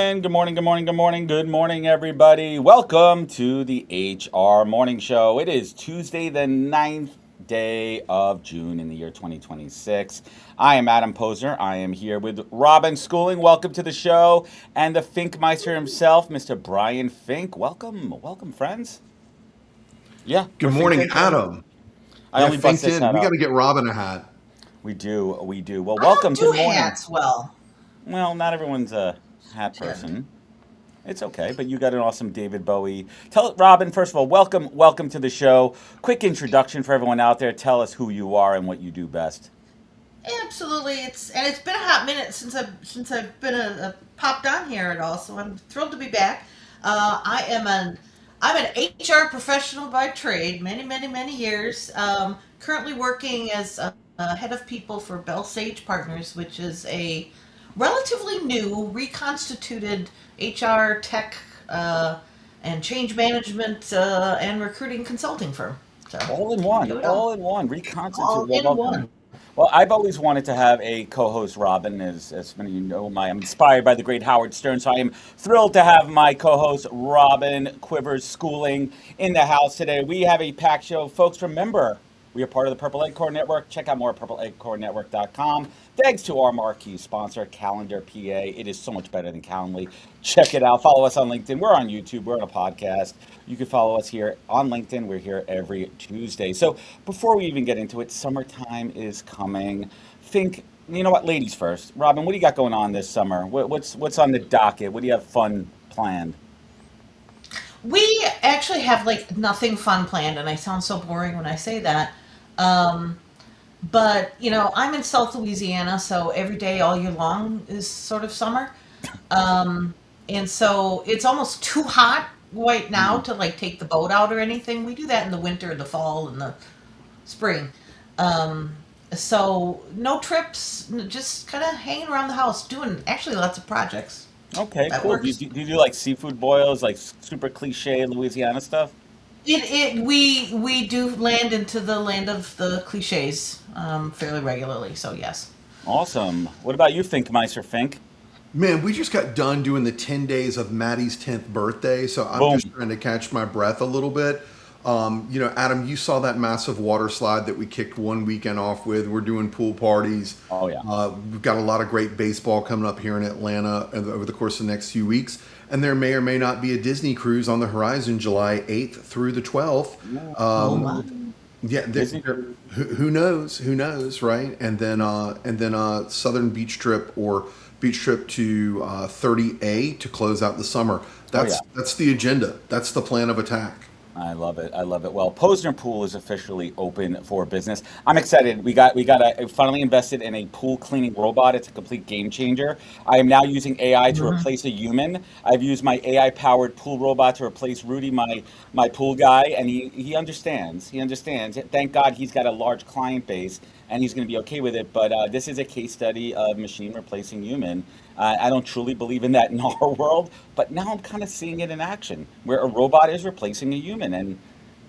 morning, good morning, good morning, good morning, good morning, everybody. Welcome to the HR Morning Show. It is Tuesday, the 9th day of June in the year 2026. I am Adam Posner. I am here with Robin Schooling. Welcome to the show. And the Fink Meister himself, Mr. Brian Fink. Welcome, friends. Yeah, we're Good morning, Finked in. Adam. I Yeah, only bust Finked this in. hat We got up. to get Robin a hat. We do. Well, I don't welcome. Good do morning. hats well. Well, not everyone's a hat Tend. person. It's okay, but you got an awesome David Bowie. Tell Robin, first of all, welcome to the show. Quick introduction for everyone out there. Tell us who you are and what you do best. Absolutely, it's been a hot minute since I've been popped on here at all. So I'm thrilled to be back. I'm an HR professional by trade, many years. Currently working as a head of people for Bell Sage Partners, which is a relatively new, reconstituted HR tech and change management and recruiting consulting firm. So All in we one, do it all in one, reconstitute. all Well, in welcome. one. Well, I've always wanted to have a co-host, Robin, as many of you know. I'm inspired by the great Howard Stern, so I am thrilled to have my co-host, Robin Quivers Schooling, in the house today. We have a packed show. Folks, remember, we are part of the Purple Egg Core Network. Check out more at purpleeggcorenetwork.com. Thanks to our marquee sponsor, Calendar PA. It is so much better than Calendly. Check it out. Follow us on LinkedIn. We're on YouTube. We're on a podcast. You can follow us here on LinkedIn. We're here every Tuesday. So before we even get into it, summertime is coming. Think, you know what, ladies first. Robin, what do you got going on this summer? What's on the docket? What do you have fun planned? We actually have like nothing fun planned, and I sound so boring when I say that. Um, but I'm in South Louisiana, so every day all year long is sort of summer. Um, and so it's almost too hot right now Mhm. to like take the boat out or anything. We do that in the winter, the fall, and the spring. Um, so no trips, just kind of hanging around the house, doing actually lots of projects. Okay, That cool. Do you, works. do you do like seafood boils, like super cliche Louisiana stuff? We do land into the land of the cliches fairly regularly. So yes. Awesome. What about you, Fink Meister Fink? Man, we just got done doing the 10 days of Maddie's 10th birthday, so I'm just Boom. trying to catch my breath a little bit. Adam, you saw that massive water slide that we kicked one weekend off with. We're doing pool parties. Oh yeah. We've got a lot of great baseball coming up here in Atlanta over the course of the next few weeks. And there may or may not be a Disney cruise on the horizon July 8th through the 12th. Oh my. Yeah, Disney who knows? Who knows, right? And then Southern Beach Trip or Beach Trip to 30A to close out the summer. Oh That's yeah. that's the agenda. That's the plan of attack. I love it. I love it. Well, Posner Pool is officially open for business. I'm excited. We finally invested in a pool cleaning robot. It's a complete game changer. I am now using AI to Mhm. replace a human. I've used my AI powered pool robot to replace Rudy, my pool guy, and he understands. He understands. Thank God he's got a large client base and he's going to be okay with it. But this is a case study of machine replacing human. I don't truly believe in that in our world, but now I'm kind of seeing it in action, where a robot is replacing a human, and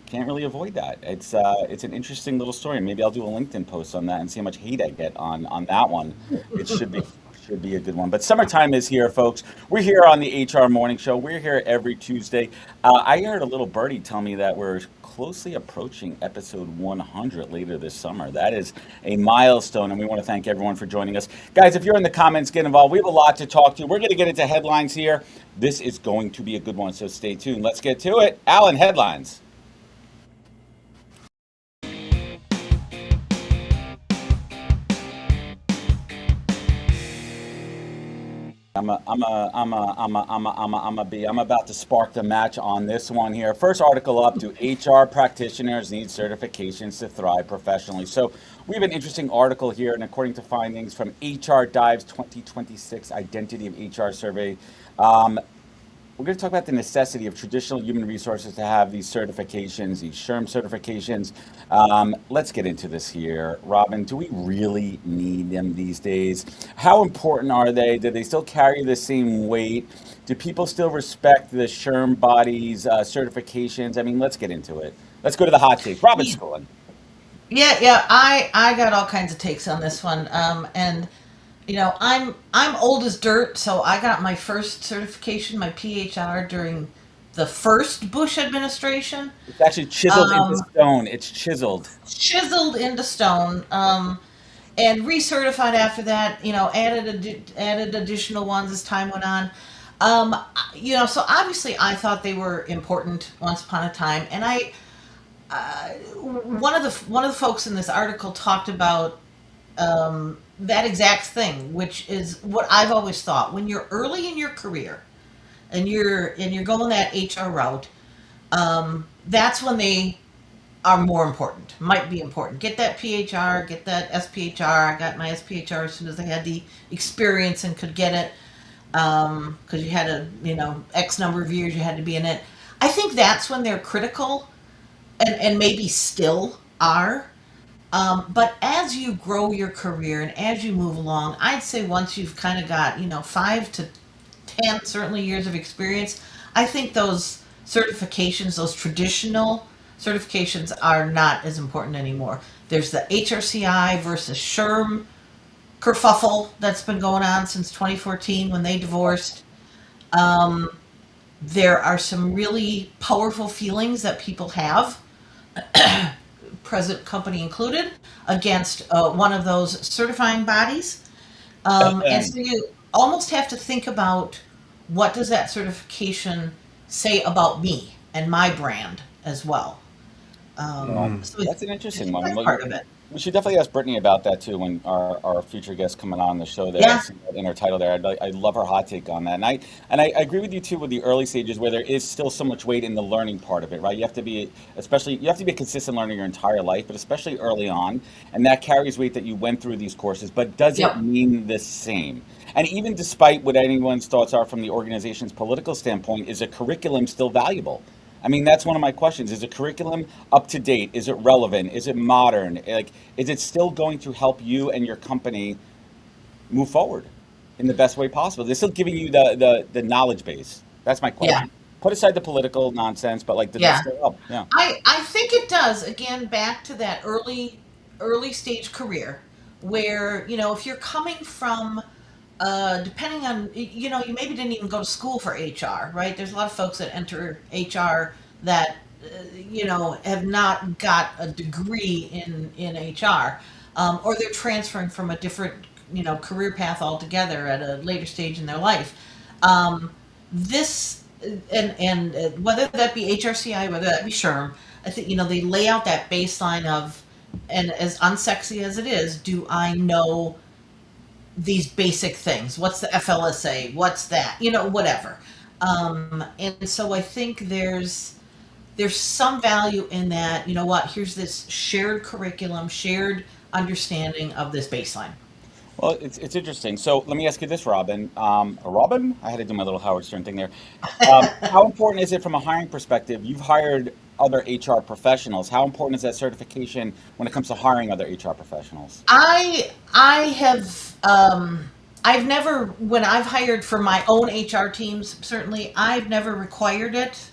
can't really avoid that. It's an interesting little story. Maybe I'll do a LinkedIn post on that and see how much hate I get on that one. It should be a good one. But summertime is here, folks. We're here on the HR Morning Show. We're here every Tuesday. I heard a little birdie tell me that we're closely approaching episode 100 later this summer. That is a milestone, and we want to thank everyone for joining us. Guys, if you're in the comments, get involved. We have a lot to talk to. We're going to get into headlines here. This is going to be a good one, so stay tuned. Let's get to it. Alan, headlines. I'm about to spark the match on this one here. First article up: Do HR practitioners need certifications to thrive professionally? So we have an interesting article here, and according to findings from HR Dive's 2026 Identity of HR Survey, um, we're going to talk about the necessity of traditional human resources to have these certifications, these SHRM certifications. Let's get into this here. Robin, do we really need them these days? How important are they? Do they still carry the same weight? Do people still respect the SHRM body's certifications? I mean, let's get into it. Let's go to the hot take. Robin Yeah, Schoolen. yeah. I got all kinds of takes on this one. And I'm old as dirt, so I got my first certification, my PHR, during the first Bush administration. It's actually chiseled into Um, stone. It's chiseled. Chiseled into stone, and recertified after that. Added additional ones as time went on. So obviously I thought they were important once upon a time, and one of the folks in this article talked about that exact thing, which is what I've always thought. When you're early in your career and you're going that HR route, that's when they are more important, might be important. Get that PHR, get that SPHR. I got my SPHR as soon as I had the experience and could get it, because you had X number of years you had to be in it. I think that's when they're critical, and maybe still are. But as you grow your career and as you move along, I'd say once you've kind of got 5 to 10 certainly years of experience, I think those certifications, those traditional certifications, are not as important anymore. There's the HRCI versus SHRM kerfuffle that's been going on since 2014 when they divorced. Um, there are some really powerful feelings that people have, present company included, against one of those certifying bodies. And so you almost have to think about, what does that certification say about me and my brand as well. Yeah, So that's an I interesting think one. that's Well, part of it. we should definitely ask Brittany about that too when our future guest coming on the show there. I Yeah, see that in her title there. I love her hot take on that. And I agree with you too with the early stages where there is still so much weight in the learning part of it, right? You have to be a consistent learner your entire life, but especially early on. And that carries weight that you went through these courses, but does it yep, mean the same? And even despite what anyone's thoughts are from the organization's political standpoint, is a curriculum still valuable? I mean, that's one of my questions. Is a curriculum up to date? Is it relevant? Is it modern? Like, is it still going to help you and your company move forward in the best way possible? They're still giving you the knowledge base. That's my yeah, question. Put aside the political nonsense, but like, does it yeah. still help? Yeah. I think it does. Again, back to that early stage career, where if you're coming from, depending on, you maybe didn't even go to school for HR, right? There's a lot of folks that enter HR that have not got a degree in HR, or they're transferring from a different career path altogether at a later stage in their life. This and whether that be HRCI, whether that be SHRM, I think they lay out that baseline of, and as unsexy as it is, do I know these basic things? What's the FLSA? What's that? Whatever. And so I think there's some value in that. You know what? Here's this shared curriculum, shared understanding of this baseline. Well, it's interesting. So let me ask you this, Robin. Robin, I had to do my little Howard Stern thing there. How important is it from a hiring perspective? You've hired other HR professionals. How important is that certification when it comes to hiring other HR professionals? I have, I've never, when I've hired for my own HR teams, certainly I've never required it.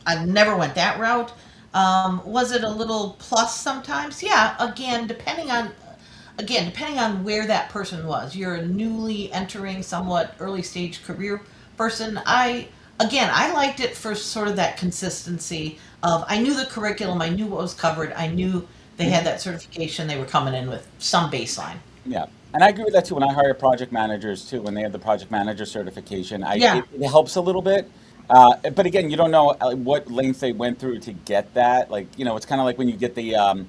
I've never went that route. Was it a little plus sometimes? Yeah. Again, depending on where that person was. You're a newly entering, somewhat early stage career person. I liked it for sort of that consistency of, I knew the curriculum, I knew what was covered, I knew they had that certification, they were coming in with some baseline. Yeah, and I agree with that too. When I hire project managers too, when they have the project manager certification, Yeah. it helps a little bit. But again, you don't know what lengths they went through to get that. Like, it's kind of like when you get the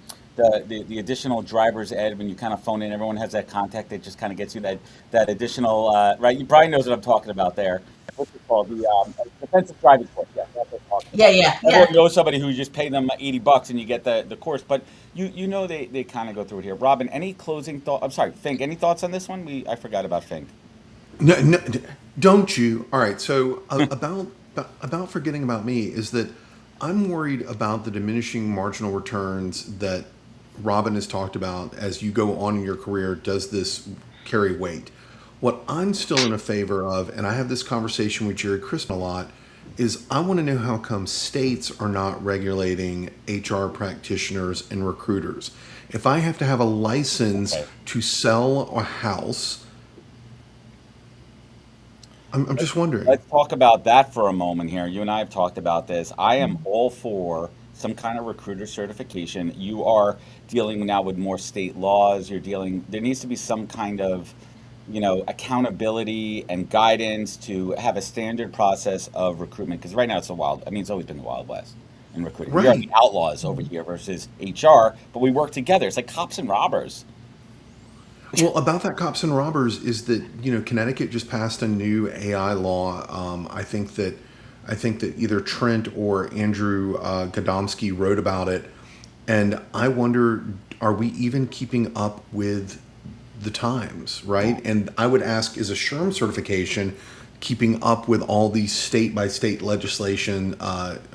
additional driver's ed when you kind of phone in. Everyone has that contact that just kind of gets you that additional right. You Brian knows what I'm talking about there. What's it called? The defensive driving course. Yeah, that's what I'm talking Yeah, about. yeah, Everyone yeah. knows somebody who just pay them $80 and you get the course. But they kind of go through it here. Robin, any closing thought? I'm sorry, Fink. Any thoughts on this one? I forgot about Fink. No, no, don't you? All right. So about forgetting about me is that I'm worried about the diminishing marginal returns that Robin has talked about as you go on in your career. Does this carry weight? What I'm still in a favor of, and I have this conversation with Jerry Crispin a lot, is I want to know how come states are not regulating HR practitioners and recruiters. If I have to have a license Okay. to sell a house I'm just wondering. Let's talk about that for a moment here. You and I have talked about this. I am all for some kind of recruiter certification. You are dealing now with more state laws. There needs to be some kind of, accountability and guidance to have a standard process of recruitment. Because right now it's always been the Wild West in recruiting. We are the Right. outlaws over here versus HR, but we work together. It's like cops and robbers. Well, about that cops and robbers is that Connecticut just passed a new AI law. I think that either Trent or Andrew Gadomski wrote about it, and I wonder, are we even keeping up with the times, right? And I would ask, is a SHRM certification keeping up with all these state by state legislation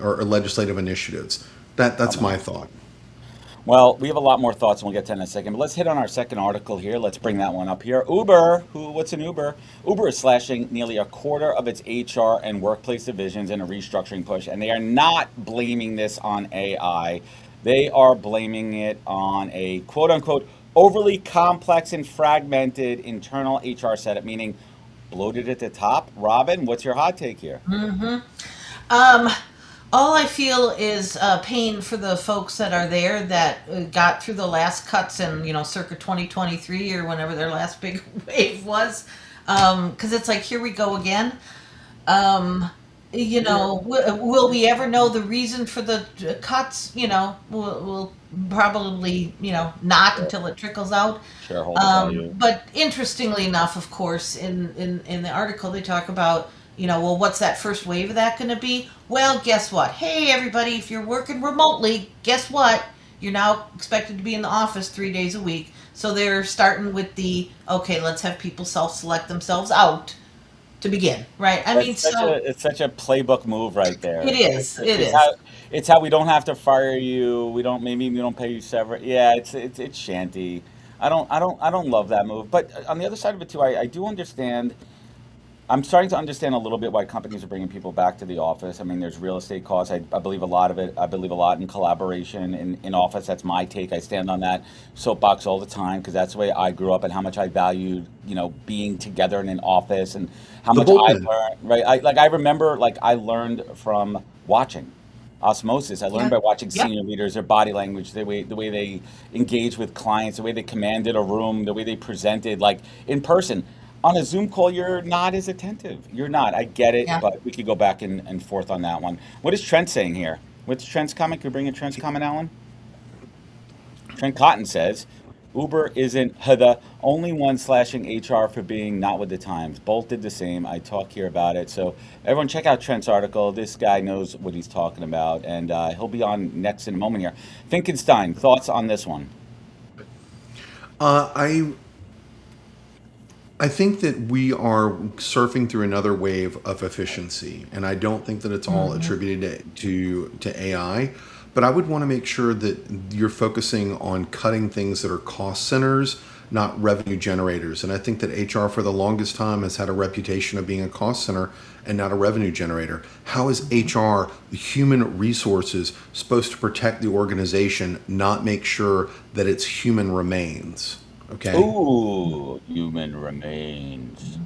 or legislative initiatives? That's my thought. Well, we have a lot more thoughts, and we'll get to that in a second. But let's hit on our second article here. Let's bring that one up here. Uber, what's an Uber? Uber is slashing nearly a quarter of its HR and workplace divisions in a restructuring push, and they are not blaming this on AI. They are blaming it on a quote unquote overly complex and fragmented internal HR setup, meaning bloated at the top. Robin, what's your hot take here? Um, all I feel is pain for the folks that are there that got through the last cuts in, circa 2023 or whenever their last big wave was. Because it's like, here we go again. Will we ever know the reason for the cuts? We'll probably, not until it trickles out. Shareholder value. But interestingly enough, of course, in the article, they talk about, well, what's that first wave of that going to be? Well, guess what? Hey, everybody, if you're working remotely, guess what? You're now expected to be in the office 3 days a week. So they're starting with okay, let's have people self-select themselves out to begin, right? I mean, It's such a playbook move right there. it is. It It's is. how, it's how we don't have to fire you. We don't pay you severance. Yeah, it's shanty. I don't love that move. But on the other side of it too, I do understand. I'm starting to understand a little bit why companies are bringing people back to the office. I mean, there's real estate costs. I believe a lot of it. I believe a lot in collaboration in office. That's my take. I stand on that soapbox all the time because that's the way I grew up and how much I valued, being together in an office and how The much I bullpen. learned. Right. I remember I learned from watching osmosis. I learned Yeah. by watching Yep. senior leaders, their body language, the way they engaged with clients, the way they commanded a room, the way they presented, like in person. On a Zoom call, you're not as attentive. You're not. I get it, Yeah. but we could go back and forth on that one. What is Trent saying here? What's Trent's comment? Could we bring in Trent's comment, Alan? Trent Cotton says, Uber isn't the only one slashing HR for being not with the times. Bolt did the same. I talk here about it. So everyone check out Trent's article. This guy knows what he's talking about, and he'll be on next in a moment here. Finkenstein, thoughts on this one? I I think that we are surfing through another wave of efficiency, and I don't think that it's all attributed to AI. But I would want to make sure that you're focusing on cutting things that are cost centers, not revenue generators. And I think that HR for the longest time has had a reputation of being a cost center and not a revenue generator. How is HR, the human resources, supposed to protect the organization, not make sure that its human remains? Okay. Ooh, human remains.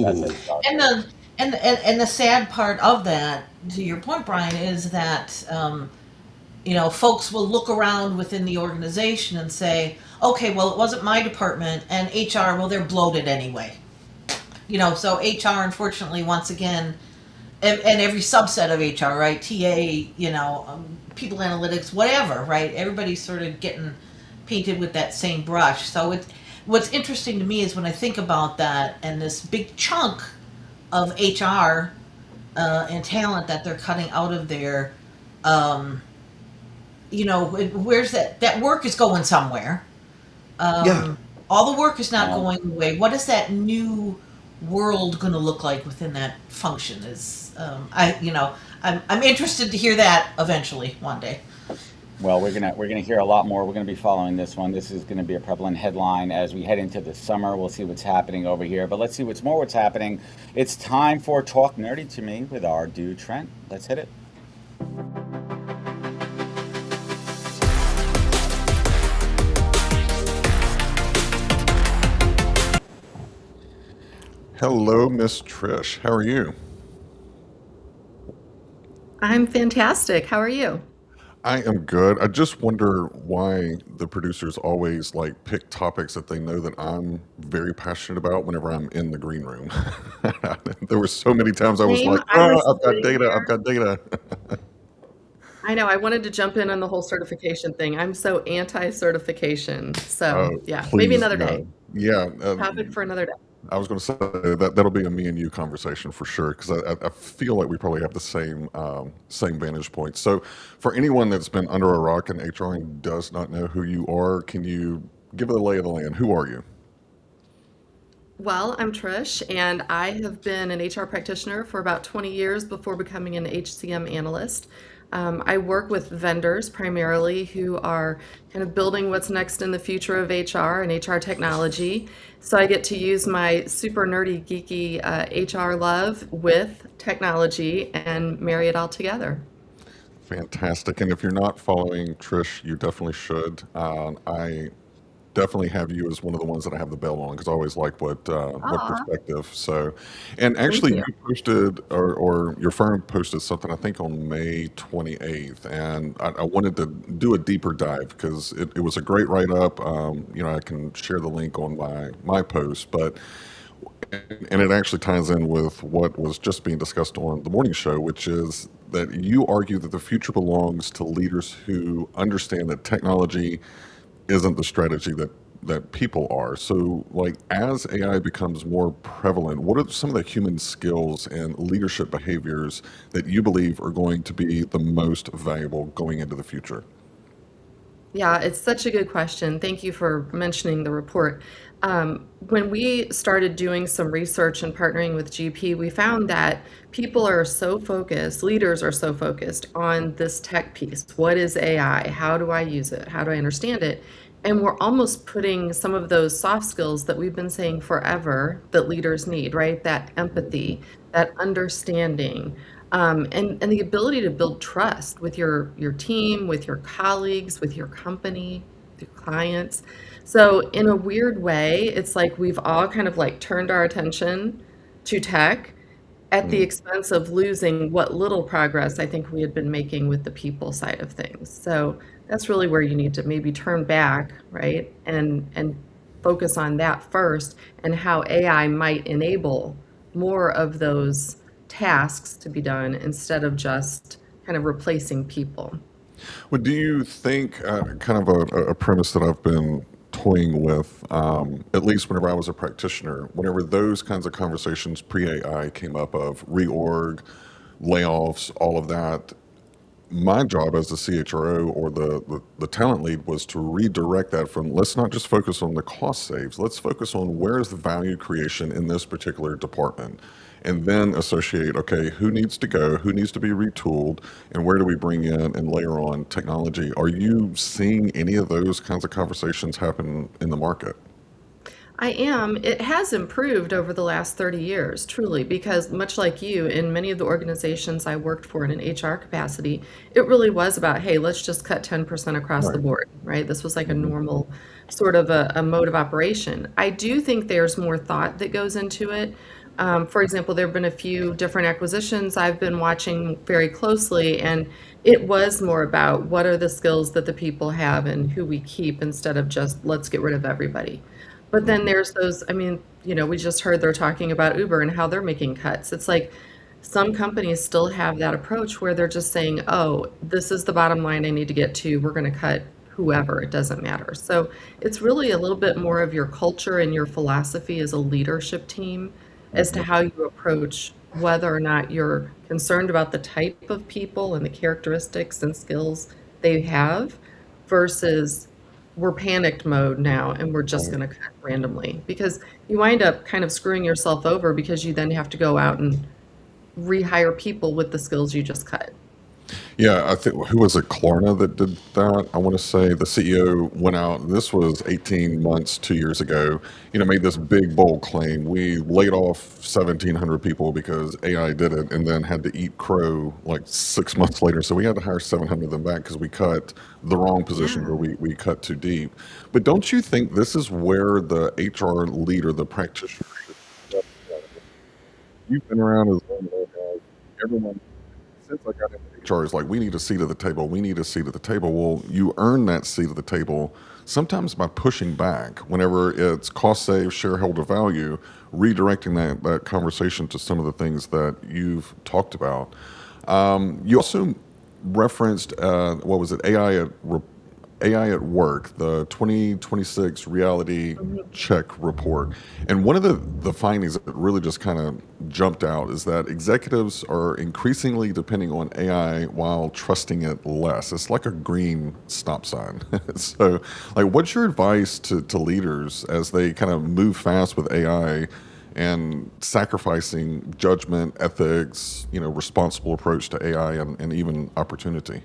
That's Ooh. a And the sad part of that, to your point, Brian, is that folks will look around within the organization and say, okay, well, it wasn't my department, and HR, well, they're bloated anyway. So HR, unfortunately, once again, and every subset of HR, right? TA, people analytics, whatever, right? Everybody's sort of getting painted with that same brush. So what's interesting to me is when I think about that and this big chunk of HR and talent that they're cutting out of there, where's that work is going somewhere. Yeah. All the work is not Um, going away. What is that new world going to look like within that function? I'm interested to hear that eventually one day. Well, we're gonna hear a lot more. We're gonna be following this one. This is gonna be a prevalent headline as we head into the summer. We'll see what's happening over here, but let's see what's happening. It's time for Talk Nerdy to Me with our dude Trent. Let's hit it. Hello, Miss Trish. How are you? I'm fantastic. How are you? I am good. I just wonder why the producers always like pick topics that they know that I'm very passionate about whenever I'm in the green room. There were so many times I was Same. like, I was I've got sitting data, I've here. got data. I know. I wanted to jump in on the whole certification thing. I'm so anti-certification. So, Oh, yeah, maybe please, another day. no. Yeah, Topic for another day. I was going to say that'll be a me and you conversation for sure because I feel like we probably have the same vantage point. So, for anyone that's been under a rock in HR and does not know who you are, can you give it a lay of the land? Who are you? Well, I'm Trish, and I have been an HR practitioner for about 20 years before becoming an HCM analyst. I work with vendors primarily who are kind of building what's next in the future of HR and HR technology. So I get to use my super nerdy, geeky HR love with technology and marry it all together. Fantastic. And if you're not following Trish, you definitely should. I definitely have you as one of the ones that I have the bell on because I always like what Aw, perspective. So, and thank actually, you. you posted or your firm posted something I think on May 28th, and I wanted to do a deeper dive because it was a great write up. I can share the link on my post, but and it actually ties in with what was just being discussed on the morning show, which is that you argue that the future belongs to leaders who understand that technology isn't the strategy that people are. So, like, as AI becomes more prevalent, what are some of the human skills and leadership behaviors that you believe are going to be the most valuable going into the future? Yeah, it's such a good question. Thank you for mentioning the report. When we started doing some research and partnering with GP, we found that people are so focused, leaders are so focused on this tech piece. What is AI? How do I use it? How do I understand it? And we're almost putting some of those soft skills that we've been saying forever that leaders need, right? That empathy, that understanding, and the ability to build trust with your team, with your colleagues, with your company, with your clients. So in a weird way, it's like we've all kind of like turned our attention to tech at the Mm. expense of losing what little progress I think we had been making with the people side of things. So that's really where you need to maybe turn back, right? And focus on that first and how AI might enable more of those tasks to be done instead of just kind of replacing people. Well, do you think kind of a premise that I've been toying with, at least whenever I was a practitioner, whenever those kinds of conversations pre-AI came up of reorg, layoffs, all of that, my job as the CHRO or the talent lead was to redirect that from let's not just focus on the cost saves, let's focus on where is the value creation in this particular department. And then associate, okay, who needs to go, who needs to be retooled, and where do we bring in and layer on technology? Are you seeing any of those kinds of conversations happen in the market? I am. It has improved over the last 30 years, truly, because much like you, in many of the organizations I worked for in an HR capacity, it really was about, hey, let's just cut 10% across the Right. board, right? This was like a Mhm. normal sort of a mode of operation. I do think there's more thought that goes into it. For example, there have been a few different acquisitions I've been watching very closely, and it was more about what are the skills that the people have and who we keep instead of just let's get rid of everybody. But then Mhm. there's those, I mean, we just heard they're talking about Uber and how they're making cuts. It's like some companies still have that approach where they're just saying, oh, this is the bottom line I need to get to. We're going to cut whoever, it doesn't matter. So it's really a little bit more of your culture and your philosophy as a leadership team as to Mhm. how you approach whether or not you're concerned about the type of people and the characteristics and skills they have versus we're panicked mode now and we're just Right. going to cut randomly because you wind up kind of screwing yourself over because you then have to go out and rehire people with the skills you just cut. Yeah, I think who was it, Klarna that did that? I want to say the CEO went out. This was 18 months, 2 years ago. Made this big bold claim. We laid off 1,700 people because AI did it, and then had to eat crow like 6 months later. So we had to hire 700 of them back because we cut the wrong positions or Yeah. we cut too deep. But don't you think this is where the HR leader, the practitioner, should step in you've been around as long as I have. Everyone, since I got into HR, is like, we need a seat at the table. We need a seat at the table. Well, you earn that seat at the table sometimes by pushing back whenever it's cost save, shareholder value, redirecting that conversation to some of the things that you've talked about. You also referenced, what was it, AI at Work, the 2026 reality check report. And one of the findings that really just kind of jumped out is that executives are increasingly depending on AI while trusting it less. It's like a green stop sign. So, like, what's your advice to leaders as they kind of move fast with AI and sacrificing judgment, ethics, responsible approach to AI and even opportunity?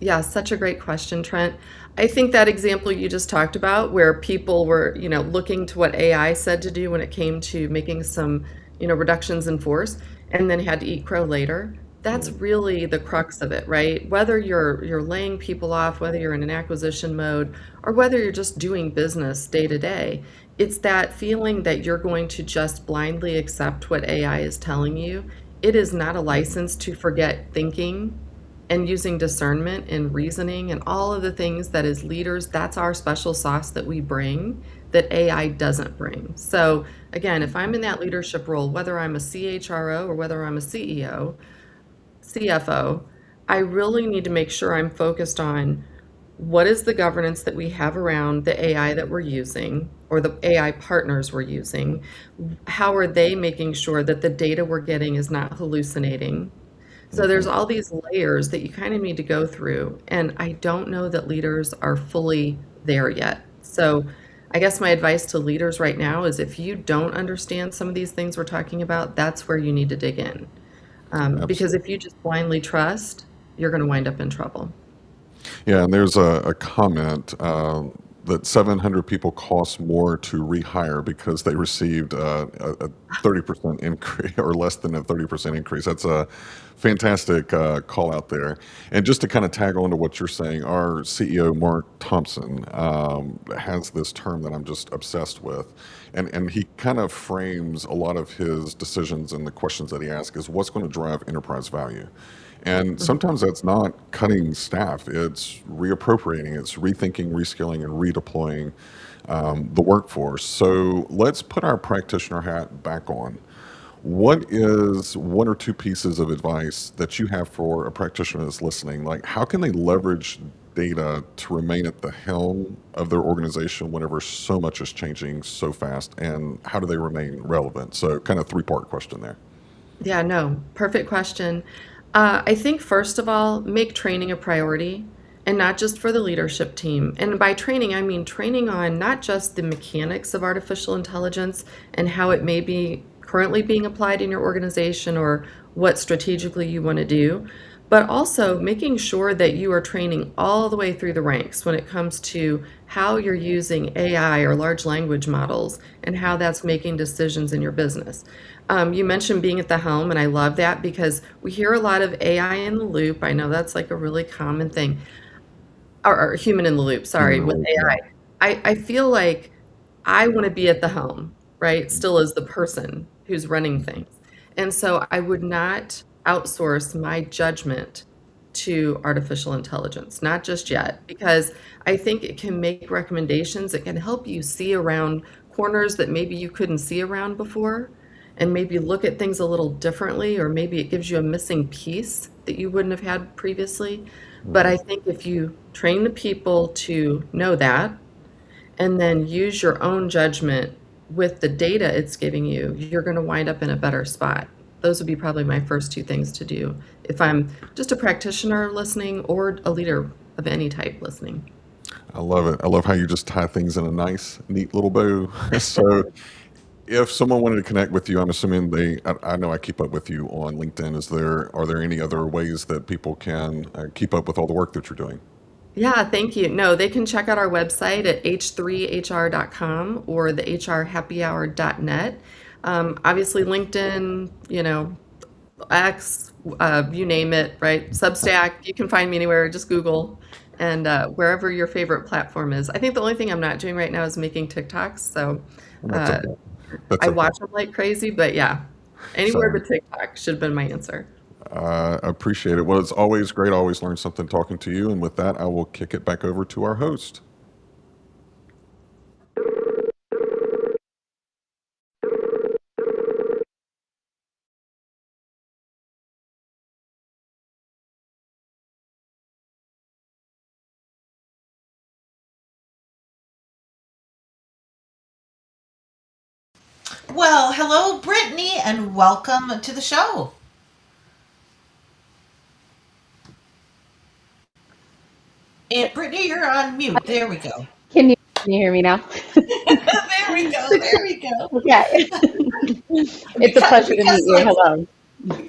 Yeah, such a great question, Trent. I think that example you just talked about, where people were, looking to what AI said to do when it came to making some, reductions in force, and then had to eat crow later. That's really the crux of it, right? Whether you're laying people off, whether you're in an acquisition mode, or whether you're just doing business day to day, it's that feeling that you're going to just blindly accept what AI is telling you. It is not a license to forget thinking and using discernment and reasoning and all of the things that as leaders, that's our special sauce that we bring that AI doesn't bring. So again, if I'm in that leadership role, whether I'm a CHRO or whether I'm a CEO, CFO, I really need to make sure I'm focused on what is the governance that we have around the AI that we're using or the AI partners we're using? How are they making sure that the data we're getting is not hallucinating? So there's Mhm. all these layers that you kind of need to go through. And I don't know that leaders are fully there yet. So I guess my advice to leaders right now is if you don't understand some of these things we're talking about, that's where you need to dig in. Because Absolutely. if you just blindly trust, you're going to wind up in trouble. Yeah, and there's a comment that 700 people cost more to rehire because they received a 30% increase or less than a 30% increase. That's a fantastic call out there. And just to kind of tag on to what you're saying, our CEO, Mark Thompson, has this term that I'm just obsessed with. And he kind of frames a lot of his decisions and the questions that he asks is what's going to drive enterprise value. And Mhm. sometimes that's not cutting staff, it's reappropriating, it's rethinking, reskilling, and redeploying the workforce. So let's put our practitioner hat back on. What is one or two pieces of advice that you have for a practitioner that's listening? Like, how can they leverage data to remain at the helm of their organization whenever so much is changing so fast? And how do they remain relevant? So, kind of three-part question there. Yeah, no, perfect question. I think first of all, make training a priority and not just for the leadership team. And by training, I mean training on not just the mechanics of artificial intelligence and how it may be currently being applied in your organization or what strategically you want to do, but also making sure that you are training all the way through the ranks when it comes to how you're using AI or large language models and how that's making decisions in your business. You mentioned being at the helm, and I love that because we hear a lot of AI in the loop. I know that's like a really common thing, or human in the loop, sorry, Human with role, yeah. AI. I feel like I want to be at the helm, right? Still as the person who's running things. And so I would not outsource my judgment to artificial intelligence, not just yet, because I think it can make recommendations. It can help you see around corners that maybe you couldn't see around before, and maybe look at things a little differently, or maybe it gives you a missing piece that you wouldn't have had previously. But Mhm. I think if you train the people to know that, and then use your own judgment with the data it's giving you, you're going to wind up in a better spot. Those would be probably my first two things to do if I'm just a practitioner listening or a leader of any type listening. I love it. I love how you just tie things in a nice, neat little bow. So, if someone wanted to connect with you, I'm assuming I know I keep up with you on LinkedIn. Are there any other ways that people can keep up with all the work that you're doing? Yeah, thank you. No, they can check out our website at h3hr.com or the hrhappyhour.net. Obviously, LinkedIn, X, you name it, right? Substack, you can find me anywhere, just Google and wherever your favorite platform is. I think the only thing I'm not doing right now is making TikToks. So And that's uh, okay. That's I okay. watch them like crazy, but yeah, anywhere Same. but TikTok should have been my answer. I appreciate it. Well, it's always great. I always learn something talking to you. And with that, I will kick it back over to our host. Well, hello, Brittany, and welcome to the show. And Brittany, you're on mute. There we go. Can you hear me now? There we go. There we go. Okay. It's a Because pleasure to meet because you. like Hello.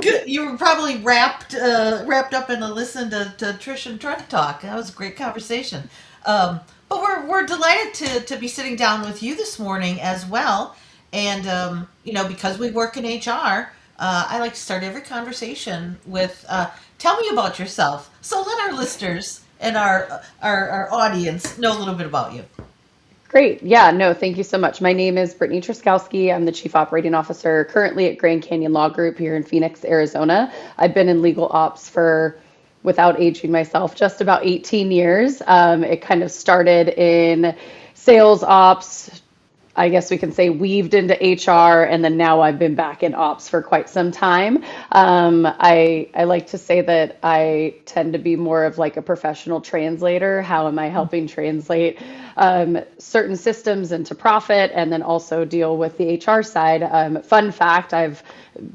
good, you were probably wrapped up in a listen to Trish and Trent talk. That was a great conversation. But we're delighted to be sitting down with you this morning as well. And because we work in HR, I like to start every conversation with tell me about yourself. So let our listeners and our audience know a little bit about you. Great. Yeah, no, thank you so much. My name is Brittany Truskowski. I'm the Chief Operating Officer currently at Grand Canyon Law Group here in Phoenix, Arizona. I've been in legal ops for, without aging myself, just about 18 years. It kind of started in sales ops, I guess we can say weaved into HR, and then now I've been back in ops for quite some time. I like to say that I tend to be more of like a professional translator. How am I helping translate certain systems into profit, and then also deal with the HR side? Fun fact: I've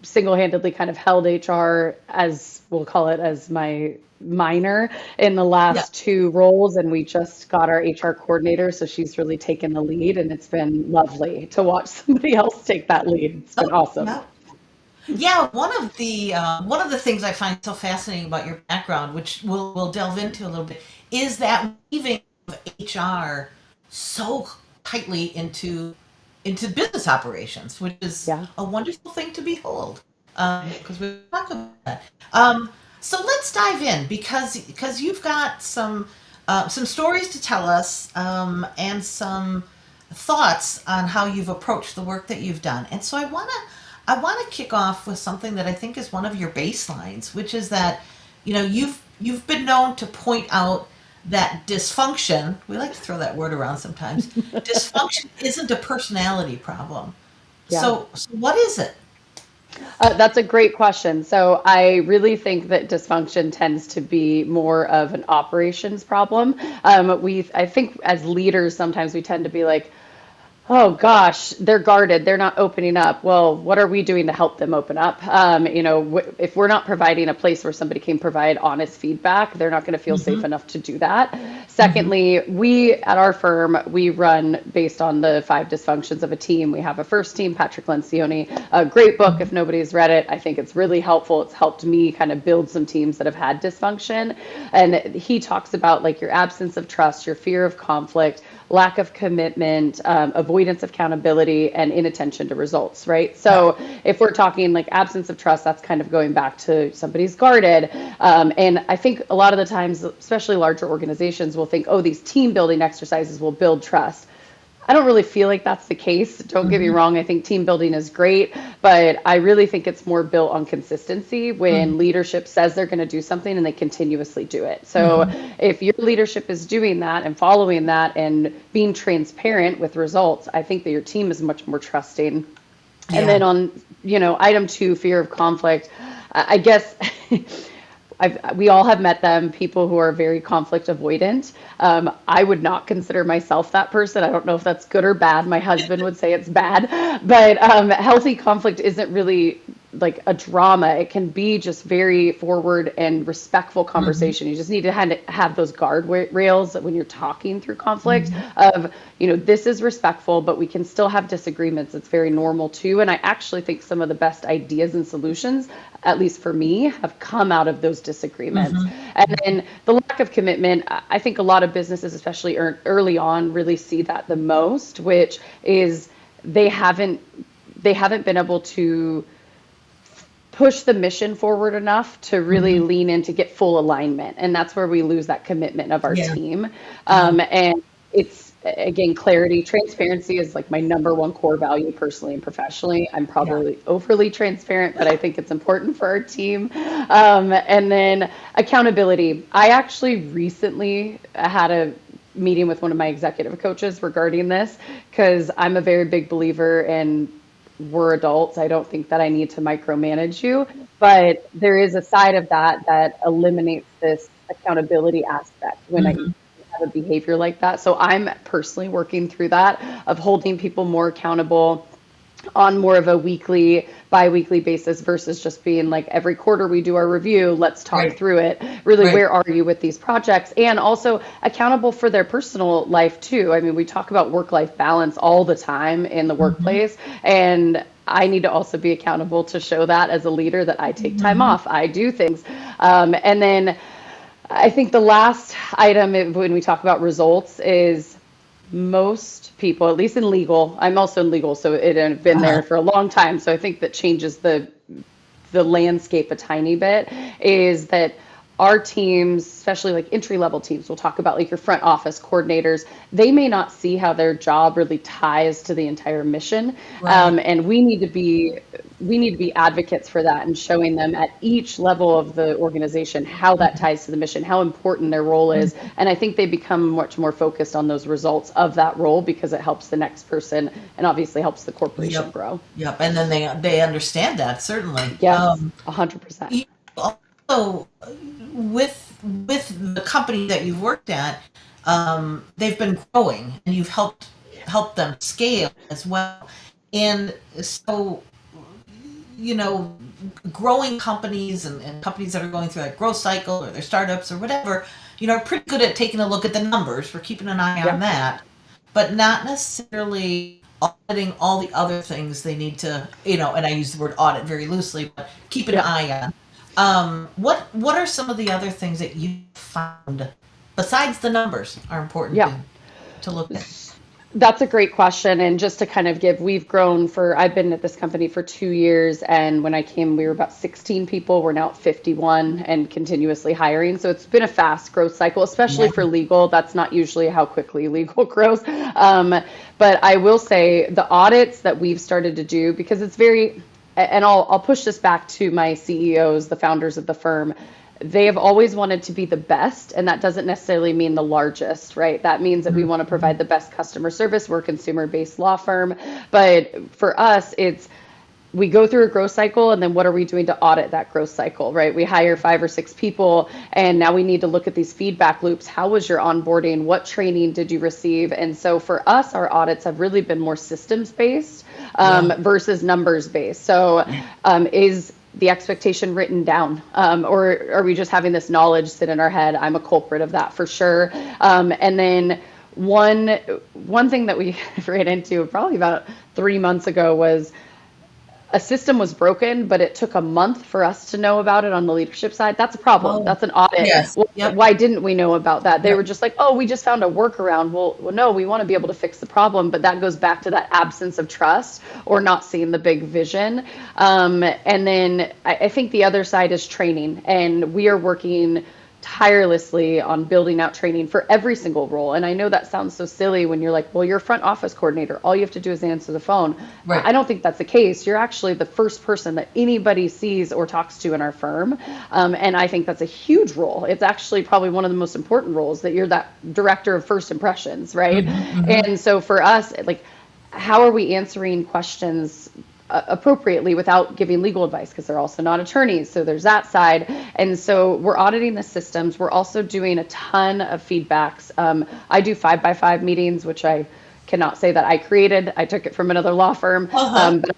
single-handedly kind of held HR, as we'll call it, as my minor in the Yeah. last two roles, and we just got our HR coordinator, so she's really taken the lead, and it's been lovely to watch somebody else take that lead. It's been Oh, awesome. yeah. Yeah, one of the things I find so fascinating about your background, which we'll delve into a little bit, is that weaving of HR so tightly into business operations, which is Yeah. a wonderful thing to behold. Because we talk about that. So let's dive in because you've got some stories to tell us and some thoughts on how you've approached the work that you've done. And so I want to kick off with something that I think is one of your baselines, which is that you've been known to point out that dysfunction, we like to throw that word around sometimes, dysfunction isn't a personality problem. Yeah. So what is it? That's a great question. So I really think that dysfunction tends to be more of an operations problem. I think as leaders, sometimes we tend to be like, oh gosh, they're guarded. They're not opening up. Well, what are we doing to help them open up? If we're not providing a place where somebody can provide honest feedback, they're not going to feel safe Mm-hmm. enough to do that. Mm-hmm. Secondly, we at our firm, we run based on the 5 dysfunctions of a team. We have a first team, Patrick Lencioni, a great book. If nobody's read it, I think it's really helpful. It's helped me kind of build some teams that have had dysfunction. And he talks about like your absence of trust, your fear of conflict, lack of commitment, avoidance of accountability, and inattention to results, right? Right. So if we're talking like absence of trust, that's kind of going back to somebody's guarded. And I think a lot of the times, especially larger organizations, will think, oh, these team building exercises will build trust. I don't really feel like that's the case. Don't get me Mm-hmm. wrong. I think team building is great, but I really think it's more built on consistency when leadership says they're going to do something and they continuously do it. So Mm-hmm. if your leadership is doing that and following that and being transparent with results, I think that your team is much more trusting. And Yeah. then on, item 2, fear of conflict, I guess we all have met them, people who are very conflict avoidant. I would not consider myself that person. I don't know if that's good or bad. My husband would say it's bad, but healthy conflict isn't really like a drama. It can be just very forward and respectful Mm-hmm. conversation. You just need to have those guardrails when you're talking through conflict Mm-hmm. of, this is respectful, but we can still have disagreements. It's very normal too. And I actually think some of the best ideas and solutions, at least for me, have come out of those disagreements. Mm-hmm. And then the lack of commitment, I think a lot of businesses, especially early on, really see that the most, which is they haven't been able to push the mission forward enough to really Mm-hmm. lean in to get full alignment. And that's where we lose that commitment of our Yeah. team. Yeah. And again, clarity, transparency is like my number one core value personally and professionally. I'm Yeah. probably overly transparent, but I think it's important for our team. And then accountability. I actually recently had a meeting with one of my executive coaches regarding this because I'm a very big believer in we're adults. I don't think that I need to micromanage you, but there is a side of that that eliminates this accountability aspect when I Mhm. have a behavior like that. So I'm personally working through that of holding people more accountable on more of a weekly, bi-weekly basis versus just being like every quarter we do our review, let's talk Right. through it. Really, Right. where are you with these projects? And also accountable for their personal life too. I mean, we talk about work-life balance all the time in the workplace, and I need to also be accountable to show that as a leader that I take time off, I do things. And then I think the last item when we talk about results is most people, at least in legal, I'm also in legal, so I've been Uh-huh. there for a long time. So I think that changes the landscape a tiny bit is that our teams, especially like entry level teams, we'll talk about like your front office coordinators, they may not see how their job really ties to the entire mission. Right. And we need to be advocates for that and showing them at each level of the organization how that ties to the mission, how important their role is. And I think they become much more focused on those results of that role because it helps the next person and obviously helps the corporation Yep. grow. Yep. And then they understand that, certainly. Yes, 100%. You also, with the company that you've worked at, they've been growing, and you've helped them scale as well. And so, you know, growing companies and companies that are going through that growth cycle or their startups or whatever, are pretty good at taking a look at the numbers. We're keeping an eye on Yeah. that, but not necessarily auditing all the other things they need to, and I use the word audit very loosely, but keep an Yeah. eye on. What are some of the other things that you found besides the numbers are important Yeah. to look at? That's a great question. And just to kind of we've grown I've been at this company for 2 years. And when I came, we were about 16 people. We're now at 51 and continuously hiring. So it's been a fast growth cycle, especially for legal. That's not usually how quickly legal grows. But I will say the audits that we've started to do, because it's and I'll push this back to my CEOs, the founders of the firm. They have always wanted to be the best, and that doesn't necessarily mean the largest, right? That means that we want to provide the best customer service. We're a consumer-based law firm, but for us, we go through a growth cycle, and then what are we doing to audit that growth cycle, right? We hire 5 or 6 people, and now we need to look at these feedback loops. How was your onboarding? What training did you receive? And so for us, our audits have really been more systems-based versus numbers-based. So is the expectation written down, or are we just having this knowledge sit in our head? I'm a culprit of that for sure. And then one thing that we ran into probably about 3 months ago was a system was broken, but it took a month for us to know about it on the leadership side. That's a problem. Oh, That's an audit. yes. Well, Yep. why didn't we know about that? They Yep. were just like, oh, we just found a workaround. Well, no, we want to be able to fix the problem, but that goes back to that absence of trust or not seeing the big vision. And then I think the other side is training, and we are working tirelessly on building out training for every single role. And I know that sounds so silly when you're like, well, you're a front office coordinator. All you have to do is answer the phone. Right. I don't think that's the case. You're actually the first person that anybody sees or talks to in our firm. And I think that's a huge role. It's actually probably one of the most important roles, that you're that director of first impressions, right? And so for us, like, how are we answering questions appropriately without giving legal advice, because they're also not attorneys, so there's that side. And so we're auditing the systems. We're also doing a ton of feedbacks. I do 5x5 meetings, which I cannot say that I created. I took it from another law firm. But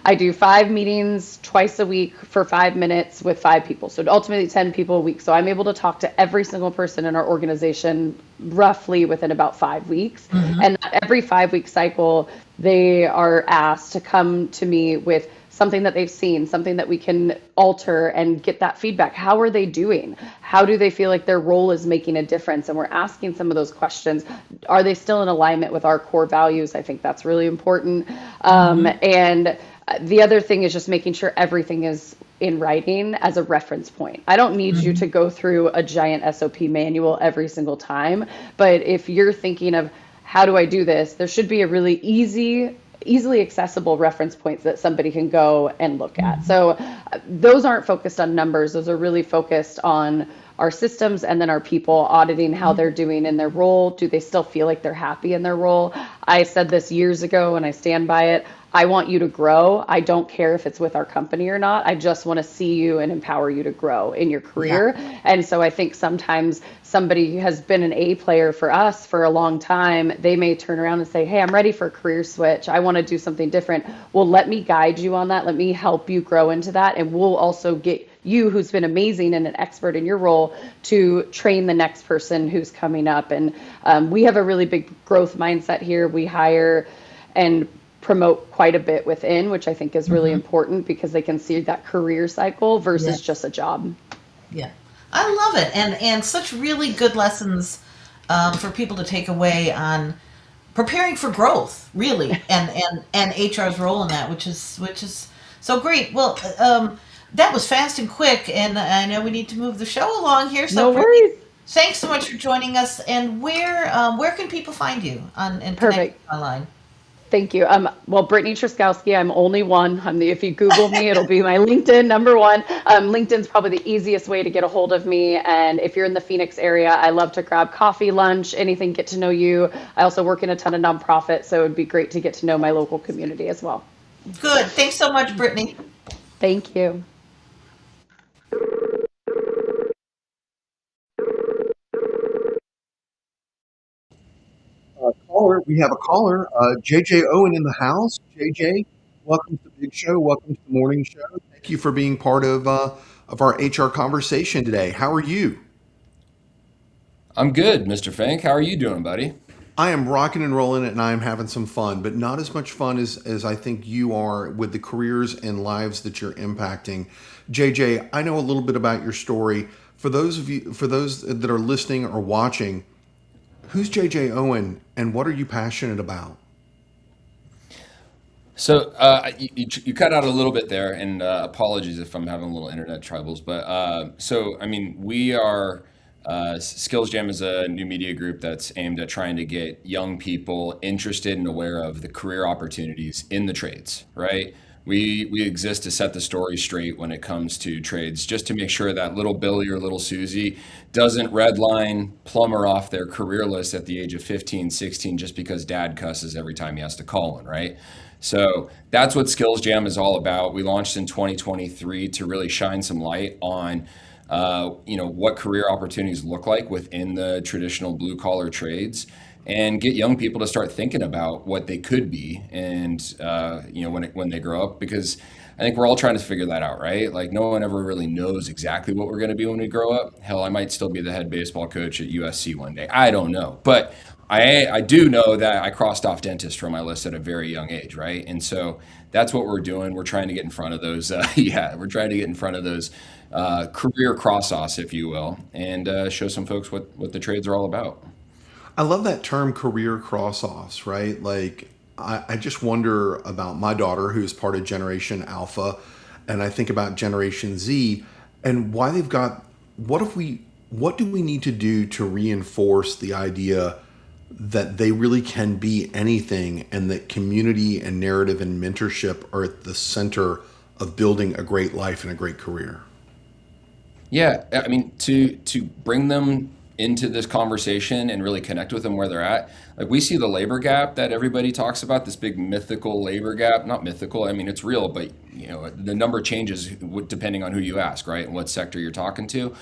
I do 5 meetings twice a week for 5 minutes with 5 people, so ultimately 10 people a week. So I'm able to talk to every single person in our organization roughly within about 5 weeks. And every 5-week cycle, they are asked to come to me with something that they've seen, something that we can alter and get that feedback. How are they doing? How do they feel like their role is making a difference? And we're asking some of those questions. Are they still in alignment with our core values? I think that's really important. And the other thing is just making sure everything is in writing as a reference point. I don't need you to go through a giant SOP manual every single time, but if you're thinking of how do I do this? There should be a really easily accessible reference points that somebody can go and look at. So those aren't focused on numbers. Those are really focused on our systems and then our people, auditing how they're doing in their role. Do they still feel like they're happy in their role? I said this years ago and I stand by it. I want you to grow. I don't care if it's with our company or not. I just want to see you and empower you to grow in your career. Yeah. And so I think sometimes somebody who has been an A player for us for a long time, they may turn around and say, hey, I'm ready for a career switch. I want to do something different. Well, let me guide you on that. Let me help you grow into that. And we'll also get you, who's been amazing and an expert in your role, to train the next person who's coming up. And we have a really big growth mindset here. We hire and promote quite a bit within, which I think is really important because they can see that career cycle versus just a job. Yeah, I love it, and such really good lessons for people to take away on preparing for growth, really, and HR's role in that, which is so great. Well, that was fast and quick, and I know we need to move the show along here. So no worries. Thanks so much for joining us. And where can people find you on and connect online? Thank you. Well, Brittany Truskowski, I'm only one. If you Google me, it'll be my LinkedIn #1. LinkedIn's probably the easiest way to get a hold of me. And if you're in the Phoenix area, I love to grab coffee, lunch, anything, get to know you. I also work in a ton of nonprofits, so it would be great to get to know my local community as well. Good. Thanks so much, Brittany. Thank you. We have a caller, JJ Owen in the house. JJ, welcome to the big show. Welcome to the morning show. Thank you for being part of our HR conversation today. How are you? I'm good, Mr. Fink. How are you doing, buddy? I am rocking and rolling and I am having some fun, but not as much fun as I think you are with the careers and lives that you're impacting. JJ, I know a little bit about your story. For those that are listening or watching, who's JJ Owen and what are you passionate about? So you cut out a little bit there, and apologies if I'm having a little internet troubles. But we are Skills Jam is a new media group that's aimed at trying to get young people interested and aware of the career opportunities in the trades, right? We exist to set the story straight when it comes to trades, just to make sure that little Billy or little Susie doesn't redline plumber off their career list at the age of 15, 16, just because dad cusses every time he has to call one, right? So that's what Skills Jam is all about. We launched in 2023 to really shine some light on what career opportunities look like within the traditional blue collar trades, and get young people to start thinking about what they could be, and when they grow up, because I think we're all trying to figure that out, right? Like, no one ever really knows exactly what we're going to be when we grow up. Hell, I might still be the head baseball coach at USC one day. I don't know, but I do know that I crossed off dentist from my list at a very young age, right? And so that's what we're doing. We're trying to get in front of those. We're trying to get in front of those career cross-offs, if you will, and show some folks what the trades are all about. I love that term, career cross-offs, right? Like, I just wonder about my daughter, who's part of Generation Alpha, and I think about Generation Z and why they've got, what do we need to do to reinforce the idea that they really can be anything, and that community and narrative and mentorship are at the center of building a great life and a great career? Yeah, I mean, to bring them into this conversation and really connect with them where they're at. Like, we see the labor gap that everybody talks about, this big mythical labor gap. Not mythical, I mean, it's real, but the number changes depending on who you ask, right? And what sector you're talking to.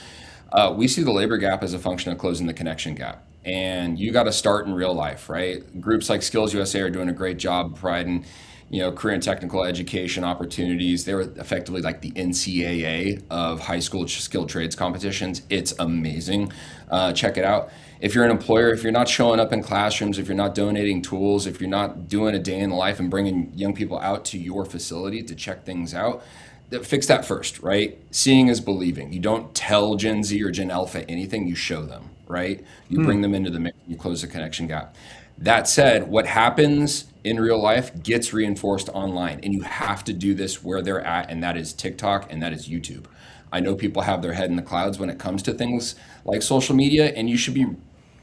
We see the labor gap as a function of closing the connection gap. And you got to start in real life, right? Groups like Skills USA are doing a great job providing career and technical education opportunities. They're effectively like the NCAA of high school skilled trades competitions. It's amazing. Check it out. If you're an employer, if you're not showing up in classrooms, if you're not donating tools, if you're not doing a day in the life and bringing young people out to your facility to check things out, fix that first, right? Seeing is believing. You don't tell Gen Z or Gen Alpha anything, you show them, right? You bring them into the mix, you close the connection gap. That said, what happens in real life gets reinforced online, and you have to do this where they're at, and that is TikTok and that is YouTube. I know people have their head in the clouds when it comes to things like social media, and you should be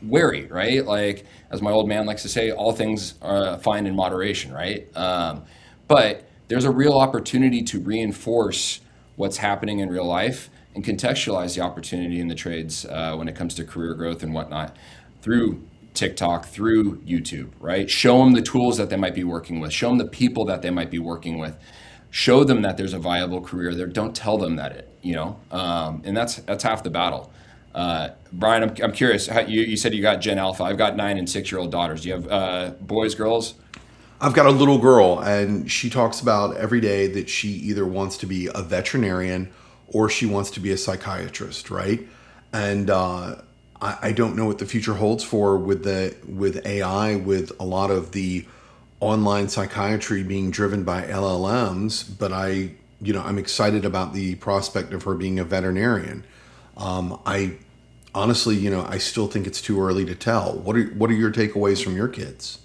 wary, right? Like, as my old man likes to say, all things are fine in moderation, right? But there's a real opportunity to reinforce what's happening in real life and contextualize the opportunity in the trades when it comes to career growth and whatnot through TikTok, through YouTube, right? Show them the tools that they might be working with, show them the people that they might be working with, show them that there's a viable career there. Don't tell them that and that's half the battle. Brian, I'm curious. You said you got Gen Alpha. I've got 9 and 6-year-old daughters. Do you have boys, girls? I've got a little girl, and she talks about every day that she either wants to be a veterinarian or she wants to be a psychiatrist, right? And I don't know what the future holds for with AI, with a lot of the online psychiatry being driven by LLMs, but I'm excited about the prospect of her being a veterinarian. I honestly, I still think it's too early to tell. What are your takeaways from your kids?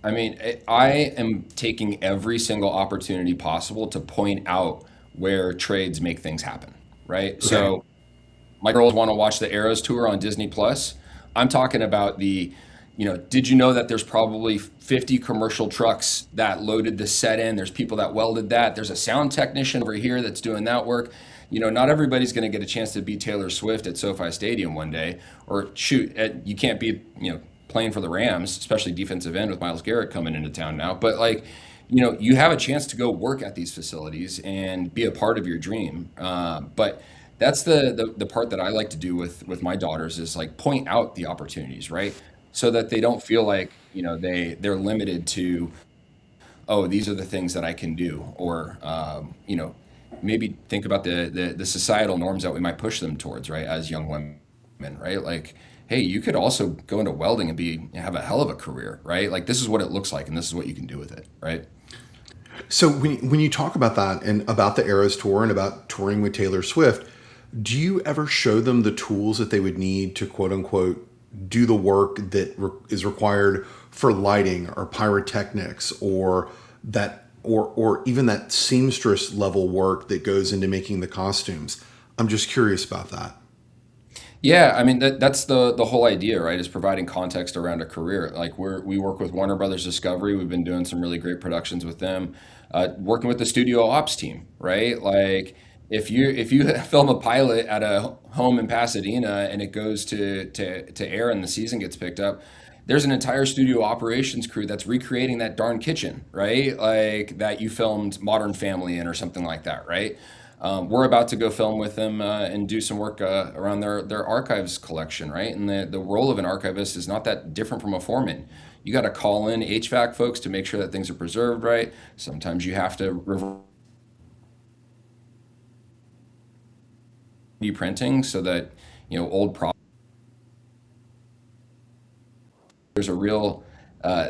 I mean, I am taking every single opportunity possible to point out where trades make things happen, right? Okay. So my girls want to watch the Eras tour on Disney Plus. I'm talking about did you know that there's probably 50 commercial trucks that loaded the set in? There's people that welded that. There's a sound technician over here that's doing that work. Not everybody's going to get a chance to be Taylor Swift at SoFi Stadium one day, or shoot, you can't be, playing for the Rams, especially defensive end with Myles Garrett coming into town now. But you have a chance to go work at these facilities and be a part of your dream. But that's the part that I like to do with my daughters is like point out the opportunities, right? So that they don't feel like, they're limited to, oh, these are the things that I can do, or, maybe think about the societal norms that we might push them towards, right? As young women, right? Like, hey, you could also go into welding and have a hell of a career, right? Like, this is what it looks like, and this is what you can do with it, right? So when you talk about that and about the Eras tour and about touring with Taylor Swift, do you ever show them the tools that they would need to quote unquote do the work that is required for lighting or pyrotechnics, or even that seamstress level work that goes into making the costumes? I'm just curious about that. Yeah, I mean that's the whole idea, right? Is providing context around a career. Like we work with Warner Brothers Discovery. We've been doing some really great productions with them. Working with the studio ops team, right? Like if you film a pilot at a home in Pasadena and it goes to air and the season gets picked up, there's an entire studio operations crew that's recreating that darn kitchen, right? Like that you filmed Modern Family in or something like that, right? We're about to go film with them and do some work around their archives collection, right? And the role of an archivist is not that different from a foreman. You got to call in HVAC folks to make sure that things are preserved right. Sometimes you have to reprinting so that old problems. There's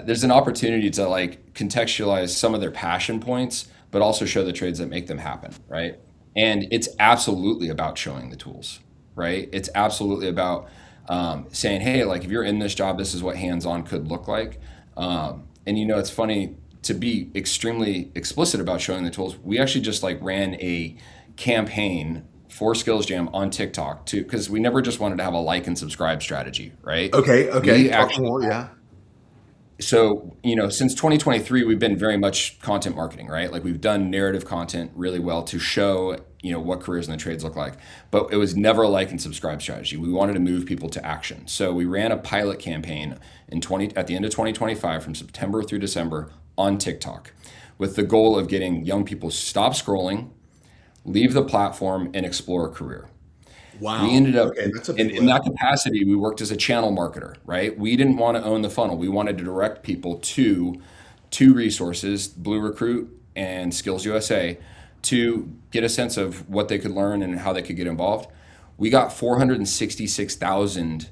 there's an opportunity to like contextualize some of their passion points, but also show the trades that make them happen, right? And it's absolutely about showing the tools, right? It's absolutely about saying, hey, like if you're in this job, this is what hands-on could look like. And it's funny to be extremely explicit about showing the tools. We actually just like ran a campaign for Skills Jam on TikTok too, because we never just wanted to have a like and subscribe strategy, right? Okay. We Talk actually more. Yeah. So, since 2023, we've been very much content marketing, right? Like we've done narrative content really well to show, what careers in the trades look like. But it was never a like and subscribe strategy. We wanted to move people to action. So we ran a pilot campaign at the end of 2025 from September through December on TikTok with the goal of getting young people to stop scrolling, leave the platform, and explore a career. Wow. We ended up That's a big in that capacity, we worked as a channel marketer, right? We didn't want to own the funnel. We wanted to direct people to two resources, Blue Recruit and Skills USA, to get a sense of what they could learn and how they could get involved. We got 466,000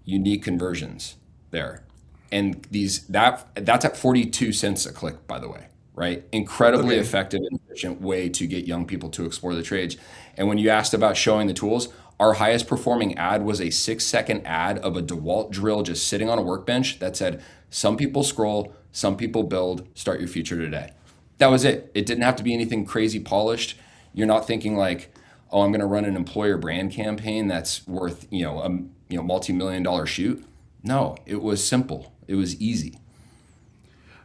unique conversions there. And that's at 42 cents a click, by the way, right? Incredibly effective and efficient way to get young people to explore the trades. And when you asked about showing the tools, our highest performing ad was a 6-second ad of a DeWalt drill just sitting on a workbench that said, some people scroll, some people build, start your future today. That was it. It didn't have to be anything crazy polished. You're not thinking like, oh, I'm going to run an employer brand campaign that's worth, a multi-million-dollar shoot. No, it was simple. It was easy.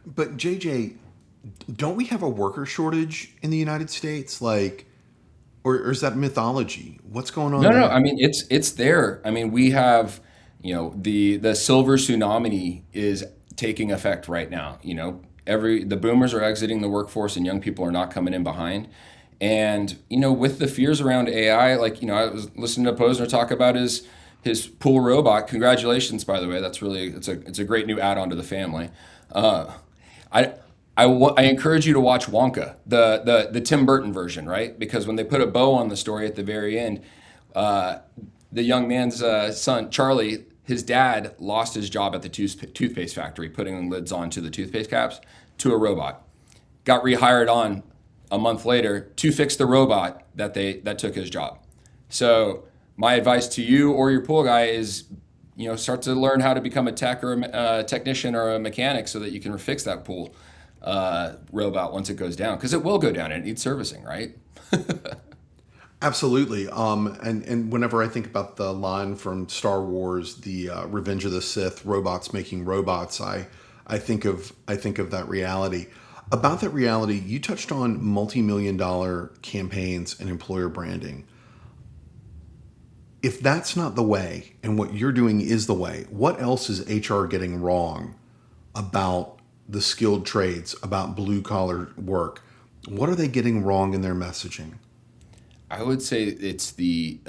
But JJ, don't we have a worker shortage in the United States? Like, or is that mythology? What's going on No, no, I there? mean it's there. I mean, we have, the silver tsunami is taking effect right now. The boomers are exiting the workforce and young people are not coming in behind. And, with the fears around AI, like, I was listening to Posner talk about his pool robot. Congratulations, by the way. That's really it's a great new add-on to the family. Uh, I I encourage you to watch Wonka, the Tim Burton version, right? Because when they put a bow on the story at the very end, uh, the young man's son, Charlie, his dad lost his job at the toothpaste factory, putting lids onto the toothpaste caps, to a robot. Got rehired on a month later to fix the robot that took his job. So my advice to you or your pool guy is, start to learn how to become a tech or a technician or a mechanic so that you can fix that pool robot once it goes down, because it will go down and it needs servicing, right? Absolutely. And whenever I think about the line from Star Wars, the Revenge of the Sith, robots making robots, I think of that reality. About that reality, you touched on multi-million dollar campaigns and employer branding. If that's not the way, and what you're doing is the way, what else is HR getting wrong about the skilled trades, about blue collar work? What are they getting wrong in their messaging? I would say it's the